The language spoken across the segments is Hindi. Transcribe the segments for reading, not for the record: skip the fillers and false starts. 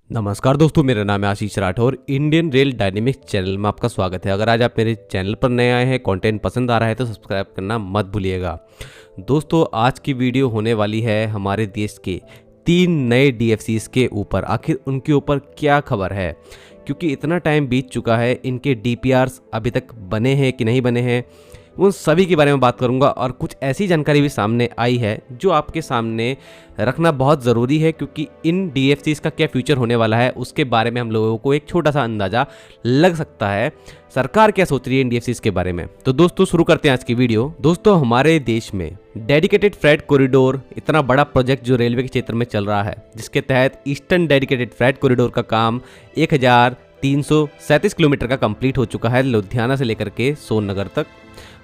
नमस्कार दोस्तों, मेरा नाम है Ashish Rathore. Indian rail dynamics channel में आपका स्वागत है। अगर आज आप मेरे चैनल पर नए आए हैं, कंटेंट पसंद आ रहा है तो सब्सक्राइब करना मत भूलिएगा। दोस्तों, आज की वीडियो होने वाली है हमारे देश के 3 नए डीएफसीज के ऊपर। आखिर उनके ऊपर क्या खबर है, क्योंकि इतना टाइम बीत चुका है, इनके डीपीआरस अभी तक बने हैं कि नहीं बने हैं, उन सभी के बारे में बात करूंगा। और कुछ ऐसी जानकारी भी सामने आई है जो आपके सामने रखना बहुत ज़रूरी है, क्योंकि इन डीएफसीज का क्या फ्यूचर होने वाला है उसके बारे में हम लोगों को एक छोटा सा अंदाज़ा लग सकता है। सरकार क्या सोच रही है इन डीएफसीज के बारे में। तो दोस्तों, शुरू करते हैं आज की वीडियो। दोस्तों, हमारे देश में डेडिकेटेड फ्रेट कॉरिडोर, इतना बड़ा प्रोजेक्ट जो रेलवे के क्षेत्र में चल रहा है, जिसके तहत ईस्टर्न डेडिकेटेड फ्रेट कॉरिडोर का काम 1337 किलोमीटर का कंप्लीट हो चुका है, लुधियाना से लेकर के सोननगर तक।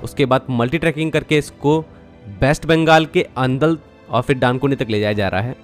उसके बाद मल्टी ट्रैकिंग करके इसको वेस्ट बंगाल के अंदल और फिर डानकुनी तक ले जाया जा रहा है।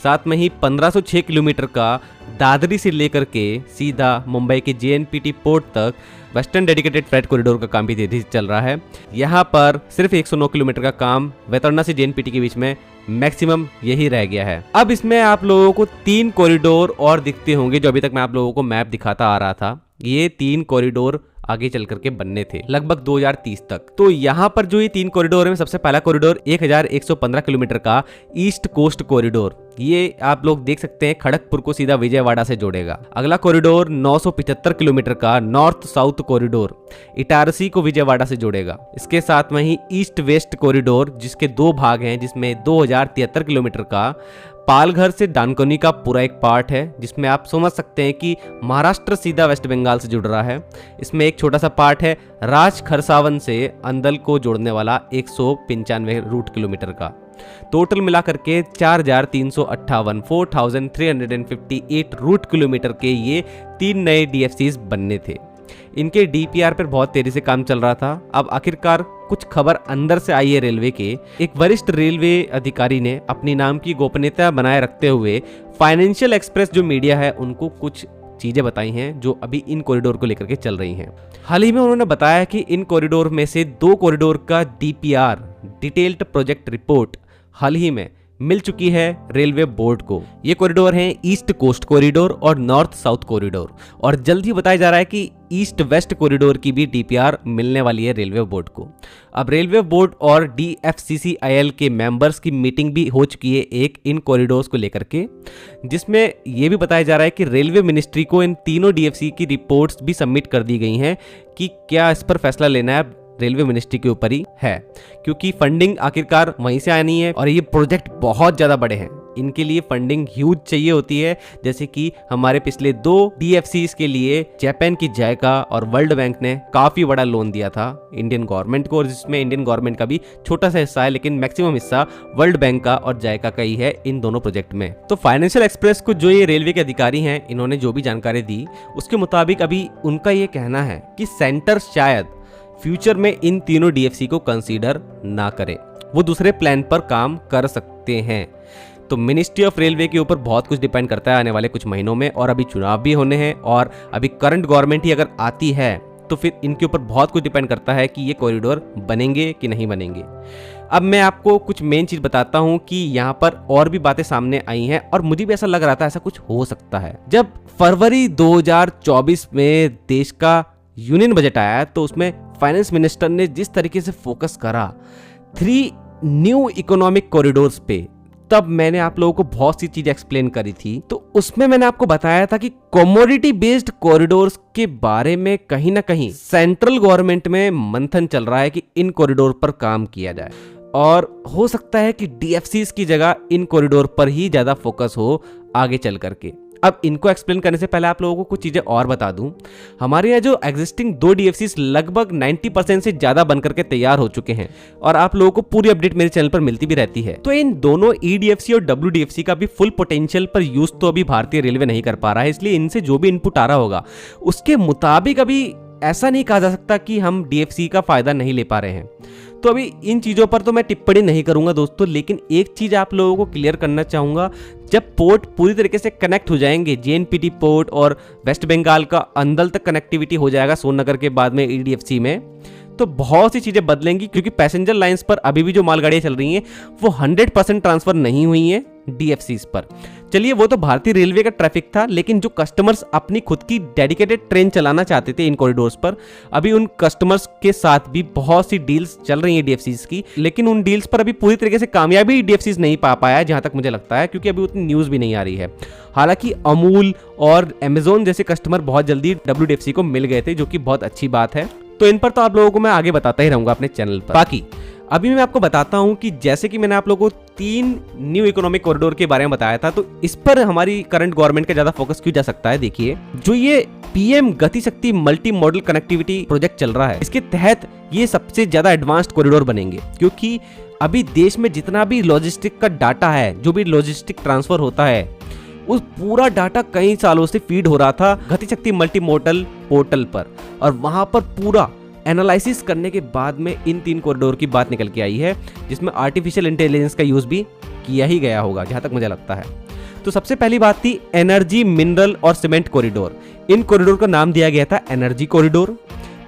साथ में ही 1506 किलोमीटर का दादरी से लेकर के सीधा मुंबई के जेएनपीटी पोर्ट तक वेस्टर्न डेडिकेटेड फ्रेट कॉरिडोर का काम भी तेजी से चल रहा है। यहाँ पर सिर्फ 109 किलोमीटर का काम वैतरना से जेएनपीटी के बीच में मैक्सिमम यही रह गया है। अब इसमें आप लोगों को 3 कॉरिडोर और दिखते होंगे, जो अभी तक मैं आप लोगों को मैप दिखाता आ रहा था। ये 3 कॉरिडोर आगे चल करके बनने थे लगभग 2030 तक। तो यहाँ पर जो ये 3 कॉरिडोर है, सबसे पहला कॉरिडोर 1115 किलोमीटर का ईस्ट कोस्ट कॉरिडोर, ये आप लोग देख सकते हैं खड़गपुर को सीधा विजयवाड़ा से जोड़ेगा। अगला कॉरिडोर 975 किलोमीटर का नॉर्थ साउथ कॉरिडोर इटारसी को विजयवाड़ा से जोड़ेगा। इसके साथ में ही ईस्ट वेस्ट कॉरिडोर, जिसके 2 भाग हैं, जिसमें 2073 किलोमीटर का पालघर से डानकुनी का पूरा एक पार्ट है, जिसमें आप समझ सकते हैं कि महाराष्ट्र सीधा वेस्ट बंगाल से जुड़ रहा है। इसमें एक छोटा सा पार्ट है राज खरसावन से अंदल को जोड़ने वाला 195 रूट किलोमीटर का। टोटल मिलाकर के 4358 रूट किलोमीटर के ये 3 नए डीएफसीज बनने थे। इनके डीपीआर पर बहुत तेजी से काम चल रहा था। अब आखिरकार कुछ खबर अंदर से आई है रेलवे के। एक वरिष्ठ रेलवे अधिकारी ने अपनी नाम की गोपनीयता बनाए रखते हुए फाइनेंशियल एक्सप्रेस जो मीडिया है उनको कुछ चीजें बताई हैं जो अभी इन कॉरिडोर को लेकर के चल रही हैं। हाल ही में उन्होंने बताया कि इन कॉरिडोर में से 2 कॉरिडोर का डीपीआर, डिटेल्ड प्रोजेक्ट रिपोर्ट, हाल ही में मिल चुकी है रेलवे बोर्ड को। ये कॉरिडोर हैं ईस्ट कोस्ट कॉरिडोर और नॉर्थ साउथ कॉरिडोर, और जल्द ही बताया जा रहा है कि ईस्ट वेस्ट कॉरिडोर की भी डीपीआर मिलने वाली है रेलवे बोर्ड को। अब रेलवे बोर्ड और डीएफसीसीआईएल के मेंबर्स की मीटिंग भी हो चुकी है एक इन कॉरिडोर्स को लेकर के, जिसमें यह भी बताया जा रहा है कि रेलवे मिनिस्ट्री को इन तीनों डीएफसी की रिपोर्ट्स भी सबमिट कर दी गई हैं कि क्या इस पर फैसला लेना है, रेलवे मिनिस्ट्री के ऊपर ही है, क्योंकि फंडिंग आखिरकार वहीं से आनी है। और ये प्रोजेक्ट बहुत ज्यादा बड़े हैं, इनके लिए फंडिंग ह्यूज चाहिए होती है। जैसे कि हमारे पिछले 2 डीएफसीज के लिए जापान की जायका और वर्ल्ड बैंक ने काफी बड़ा लोन दिया था इंडियन गवर्नमेंट को, और जिसमें इंडियन गवर्नमेंट का भी छोटा सा हिस्सा है, लेकिन मैक्सिमम हिस्सा वर्ल्ड बैंक का और जायका का ही है इन दोनों प्रोजेक्ट में। तो फाइनेंशियल एक्सप्रेस को जो ये रेलवे के अधिकारी हैं, इन्होंने जो भी जानकारी दी उसके मुताबिक अभी उनका ये कहना है कि सेंटर शायद फ्यूचर में इन तीनों डीएफसी को कंसीडर ना करे, वो दूसरे प्लान पर काम कर सकते हैं। तो मिनिस्ट्री ऑफ रेलवे के ऊपर बहुत कुछ डिपेंड करता है आने वाले कुछ महीनों में, और अभी चुनाव भी होने हैं, और अभी करंट गवर्नमेंट ही अगर आती है तो फिर इनके ऊपर बहुत कुछ डिपेंड करता है कि ये कॉरिडोर बनेंगे कि नहीं बनेंगे। अब मैं आपको कुछ मेन चीज बताता हूं कि यहाँ पर और भी बातें सामने आई हैं, और मुझे भी ऐसा लग रहा था ऐसा कुछ हो सकता है। जब फरवरी 2024 में देश का यूनियन बजट आया तो उसमें फाइनेंस मिनिस्टर ने जिस तरीके से फोकस करा 3 न्यू इकोनॉमिक कॉरिडोर्स पे, तब मैंने आप लोगों को बहुत सी चीजें एक्सप्लेन करी थी। तो उसमें मैंने आपको बताया था कि कमोडिटी बेस्ड कॉरिडोर्स के बारे में कहीं ना कहीं सेंट्रल गवर्नमेंट में मंथन चल रहा है कि इन कॉरिडोर पर काम किया जाए, और हो सकता है कि डीएफसीज की जगह इन कॉरिडोर पर ही ज्यादा फोकस हो आगे चल करके। अब इनको एक्सप्लेन करने से पहले आप लोगों को कुछ चीजें और बता दूं। हमारे यहाँ जो एग्जिस्टिंग 2 डीएफसीज लगभग 90% से ज्यादा बनकर के तैयार हो चुके हैं, और आप लोगों को पूरी अपडेट मेरे चैनल पर मिलती भी रहती है। तो इन दोनों ईडीएफसी और डब्ल्यूडीएफसी का भी फुल पोटेंशियल पर यूज तो अभी भारतीय रेलवे नहीं कर पा रहा है, इसलिए इनसे जो भी इनपुट आ रहा होगा उसके मुताबिक अभी ऐसा नहीं कहा जा सकता कि हम डीएफसी का फायदा नहीं ले पा रहे हैं। तो अभी इन चीज़ों पर तो मैं टिप्पणी नहीं करूंगा दोस्तों, लेकिन एक चीज़ आप लोगों को क्लियर करना चाहूंगा। जब पोर्ट पूरी तरीके से कनेक्ट हो जाएंगे, जेएनपीटी पोर्ट और वेस्ट बंगाल का अंदल तक कनेक्टिविटी हो जाएगा सोननगर के बाद में ईडीएफसी में, तो बहुत सी चीज़ें बदलेंगी, क्योंकि पैसेंजर लाइंस पर अभी भी जो मालगाड़ियाँ चल रही हैं वो 100% ट्रांसफ़र नहीं हुई हैं डीएफसीज पर। चलिए वो तो भारतीय रेलवे का ट्रैफिक था, लेकिन जो कस्टमर्स अपनी खुद की डेडिकेटेड ट्रेन चलाना चाहते थे इन कॉरिडोर्स पर, अभी उन कस्टमर्स के साथ भी बहुत सी डील्स चल रही हैं डीएफसीज की, लेकिन उन डील्स पर अभी पूरी तरीके से कामयाबी डीएफसीज नहीं पा पाया है जहां तक मुझे लगता है, क्योंकि अभी उतनी न्यूज़ भी नहीं आ रही है। हालांकि अमूल और अमेजोन जैसे कस्टमर बहुत जल्दी डब्ल्यूडीएफसी को मिल गए थे, जो कि बहुत अच्छी बात है। तो इन पर तो आप लोगों को मैं आगे बताता ही रहूंगा अपने चैनल पर। बाकी अभी मैं आपको बताता हूं कि जैसे कि मैंने आप लोगों को 3 न्यू इकोनॉमिक कॉरिडोर के बारे में बताया था, तो इस पर हमारी करंट गवर्नमेंट का ज्यादा फोकस क्यों जा सकता है। देखिए, जो ये पीएम गति शक्ति मल्टी मॉडल कनेक्टिविटी प्रोजेक्ट चल रहा है, इसके तहत ये सबसे ज्यादा एडवांस्ड कॉरिडोर बनेंगे, क्योंकि अभी देश में जितना भी लॉजिस्टिक का डाटा है, जो भी लॉजिस्टिक ट्रांसफर होता है, उस पूरा डाटा कई सालों से फीड हो रहा था गति शक्ति मल्टी मॉडल पोर्टल पर, और वहां पर पूरा एनालिसिस करने के बाद में इन 3 कॉरिडोर की बात निकल के आई है, जिसमें आर्टिफिशियल इंटेलिजेंस का यूज भी किया ही गया होगा जहां तक मुझे लगता है। तो सबसे पहली बात थी एनर्जी, मिनरल और सीमेंट कॉरिडोर। इन कॉरिडोर का नाम दिया गया था एनर्जी कॉरिडोर,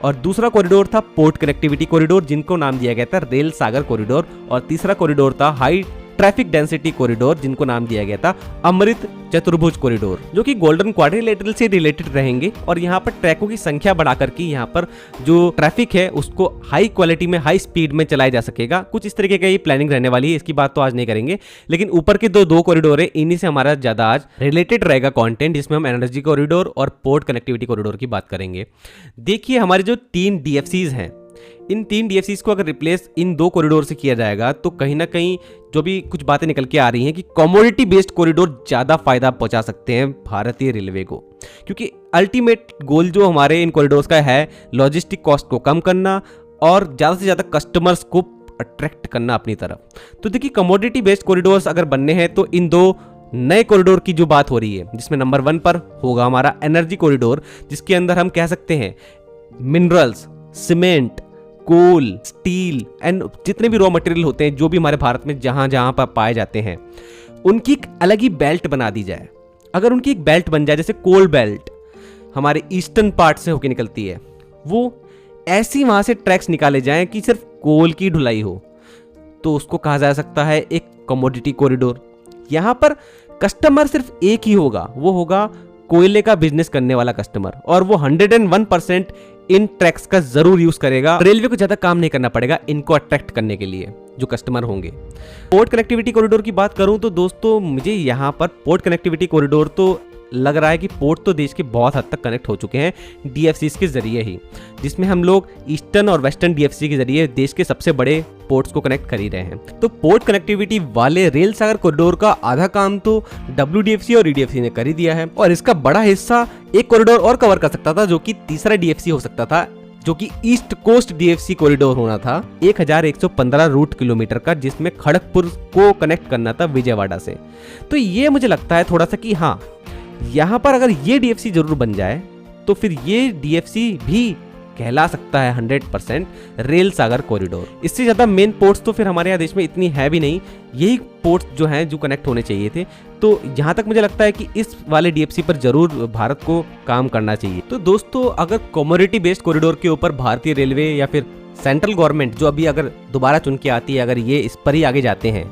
और दूसरा कॉरिडोर था पोर्ट कनेक्टिविटी कॉरिडोर, जिनको नाम दिया गया था रेल सागर कॉरिडोर, और तीसरा कॉरिडोर था हाई ट्रैफिक डेंसिटी कॉरिडोर, जिनको नाम दिया गया था अमृत चतुर्भुज कॉरिडोर, जो कि गोल्डन क्वाड्रिलेटरल से रिलेटेड रहेंगे। और यहाँ पर ट्रैकों की संख्या बढ़ाकर के यहाँ पर जो ट्रैफिक है उसको हाई क्वालिटी में, हाई स्पीड में चलाया जा सकेगा। कुछ इस तरीके का ये प्लानिंग रहने वाली है, इसकी बात तो आज नहीं करेंगे, लेकिन ऊपर के दो कॉरिडोर है, इन्हीं से हमारा ज्यादा आज रिलेटेड रहेगा कंटेंट, जिसमें हम एनर्जी कॉरिडोर और पोर्ट कनेक्टिविटी कॉरिडोर की बात करेंगे। देखिए, हमारे जो 3 डीएफसीज हैं, इन 3 डीएफसीज को अगर रिप्लेस इन 2 कॉरिडोर से किया जाएगा, तो कहीं ना कहीं जो भी कुछ बातें निकल के आ रही हैं कि कमोडिटी बेस्ड कॉरिडोर ज्यादा फायदा पहुंचा सकते हैं भारतीय रेलवे को, क्योंकि अल्टीमेट गोल जो हमारे इन कॉरिडोर्स का है, लॉजिस्टिक कॉस्ट को कम करना और ज्यादा से ज्यादा कस्टमर्स को अट्रैक्ट करना अपनी तरफ। तो देखिए, कमोडिटी बेस्ड कॉरिडोर्स अगर बनने हैं तो इन 2 नए कॉरिडोर की जो बात हो रही है, जिसमें नंबर 1 पर होगा हमारा एनर्जी कॉरिडोर, जिसके अंदर हम कह सकते हैं minerals, cement, coal, steel and जितने भी रॉ मटेरियल होते हैं, जो भी हमारे भारत में जहां जहां पर पाए जाते हैं, उनकी एक अलग ही बेल्ट बना दी जाए। अगर उनकी एक बेल्ट बन जाए, जैसे कोल बेल्ट हमारे ईस्टर्न पार्ट से होकर निकलती है, वो ऐसी वहां से ट्रैक्स निकाले जाएं कि सिर्फ कोल की ढुलाई हो, तो उसको कहा जा सकता है एक कमोडिटी कॉरिडोर। यहां पर कस्टमर सिर्फ एक ही होगा, वो होगा कोयले का बिजनेस करने वाला कस्टमर, और वो 101% इन ट्रैक्स का जरूर यूज करेगा। रेलवे को ज्यादा काम नहीं करना पड़ेगा इनको अट्रैक्ट करने के लिए जो कस्टमर होंगे। पोर्ट कनेक्टिविटी कॉरिडोर की बात करूं तो दोस्तों, मुझे यहाँ पर पोर्ट कनेक्टिविटी कॉरिडोर तो लग रहा है कि पोर्ट तो देश के बहुत हद तक कनेक्ट हो चुके हैं डीएफसीज के जरिए ही, जिसमें हम लोग ईस्टर्न और वेस्टर्न डीएफसी के जरिए देश के सबसे बड़े पोर्ट्स को कनेक्ट कर ही रहे हैं। तो पोर्ट कनेक्टिविटी वाले रेल सागर कॉरिडोर का आधा काम तो डब्ल्यूडीएफसी और ईडीएफसी ने कर ही दिया है, और इसका बड़ा हिस्सा एक कॉरिडोर और कवर कर सकता था, जो कि तीसरा डीएफसी हो सकता था, जो कि ईस्ट कोस्ट डीएफसी कॉरिडोर होना था 1115 रूट किलोमीटर का, जिसमें खड़गपुर को कनेक्ट करना था विजयवाड़ा से। तो ये मुझे लगता है थोड़ा सा कि हाँ, यहाँ पर अगर ये डीएफसी जरूर बन जाए तो फिर ये डीएफसी भी कहला सकता है 100% रेल सागर कॉरिडोर। इससे ज्यादा मेन पोर्ट्स तो फिर हमारे यहाँ देश में इतनी है भी नहीं, यही पोर्ट्स जो हैं जो कनेक्ट होने चाहिए थे। तो यहाँ तक मुझे लगता है कि इस वाले डीएफसी पर जरूर भारत को काम करना चाहिए। तो दोस्तों, अगर कमोडिटी बेस्ड कॉरिडोर के ऊपर भारतीय रेलवे या फिर सेंट्रल गवर्नमेंट जो अभी अगर दोबारा चुन के आती है, अगर ये इस पर ही आगे जाते हैं,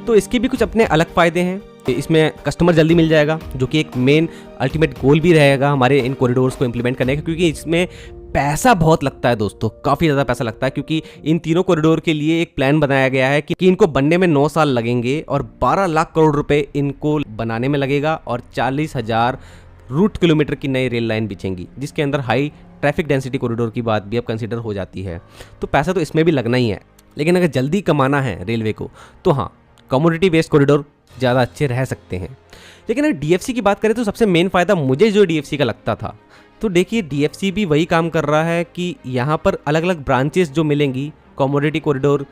तो इसके भी कुछ अपने अलग फायदे हैं। इसमें कस्टमर जल्दी मिल जाएगा, जो कि एक मेन अल्टीमेट गोल भी रहेगा हमारे इन कॉरिडोर्स को इंप्लीमेंट करने का, क्योंकि इसमें पैसा बहुत लगता है दोस्तों, काफ़ी ज़्यादा पैसा लगता है, क्योंकि इन तीनों कॉरिडोर के लिए एक प्लान बनाया गया है कि इनको बनने में 9 साल लगेंगे और 12 लाख करोड़ रुपए इनको बनाने में लगेगा, और 40,000 रूट किलोमीटर की नई रेल लाइन बिछेंगी, जिसके अंदर हाई ट्रैफिक डेंसिटी कॉरिडोर की बात भी अब कंसिडर हो जाती है। तो पैसा तो इसमें भी लगना ही है, लेकिन अगर जल्दी कमाना है रेलवे को तो हाँ, कमोडिटी बेस्ड कॉरिडोर ज़्यादा अच्छे रह सकते हैं। लेकिन अगर डीएफसी की बात करें तो सबसे मेन फ़ायदा मुझे जो डीएफसी का लगता था, तो देखिए डीएफसी भी वही काम कर रहा है कि यहाँ पर अलग अलग ब्रांचेस जो मिलेंगी, कमोडिटी कॉरिडोर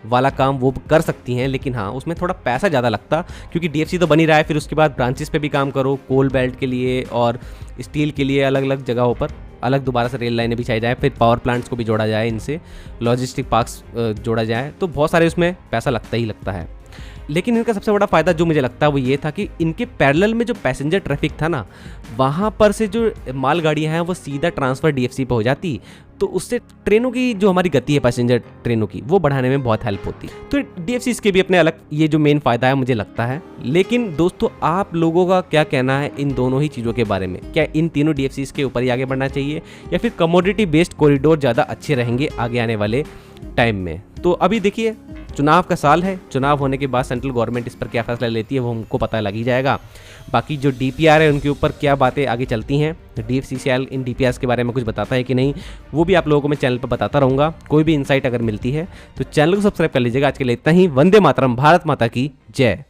वाला काम वो कर सकती हैं, लेकिन हाँ उसमें थोड़ा पैसा ज़्यादा लगता, क्योंकि डीएफसी तो बन ही रहा है, फिर उसके बाद ब्रांचेस पे भी काम करो, कोल बेल्ट के लिए और स्टील के लिए अलग अलग जगहों पर अलग दोबारा से रेल लाइनें बिछाई जाए, फिर पावर प्लांट्स को भी जोड़ा जाए, इनसे लॉजिस्टिक पार्क्स जोड़ा जाए, तो बहुत सारे उसमें पैसा लगता ही लगता है। लेकिन इनका सबसे बड़ा फ़ायदा जो मुझे लगता है वो ये था कि इनके पैरेलल में जो पैसेंजर ट्रैफिक था ना, वहाँ पर से जो मालगाड़ियाँ हैं वो सीधा ट्रांसफ़र डीएफसी पे हो जाती, तो उससे ट्रेनों की जो हमारी गति है पैसेंजर ट्रेनों की वो बढ़ाने में बहुत हेल्प होती। तो डीएफसी के भी अपने अलग ये जो मेन फ़ायदा है मुझे लगता है। लेकिन दोस्तों आप लोगों का क्या कहना है इन दोनों ही चीज़ों के बारे में? क्या इन तीनों डीएफसी के ऊपर ही आगे बढ़ना चाहिए या फिर कमोडिटी बेस्ड कॉरिडोर ज़्यादा अच्छे रहेंगे आगे आने वाले टाइम में? तो अभी देखिए चुनाव का साल है, चुनाव होने के बाद सेंट्रल गवर्नमेंट इस पर क्या फैसला लेती है वो हमको पता लग ही जाएगा। बाकी जो डीपीआर है उनके ऊपर क्या बातें आगे चलती हैं, डीएफसीसीएल इन डीपीआर के बारे में कुछ बताता है कि नहीं, वो भी आप लोगों को मैं चैनल पर बताता रहूँगा। कोई भी इंसाइट अगर मिलती है तो चैनल को सब्सक्राइब कर लीजिएगा। आज के लिए इतना ही। वंदे मातरम, भारत माता की जय।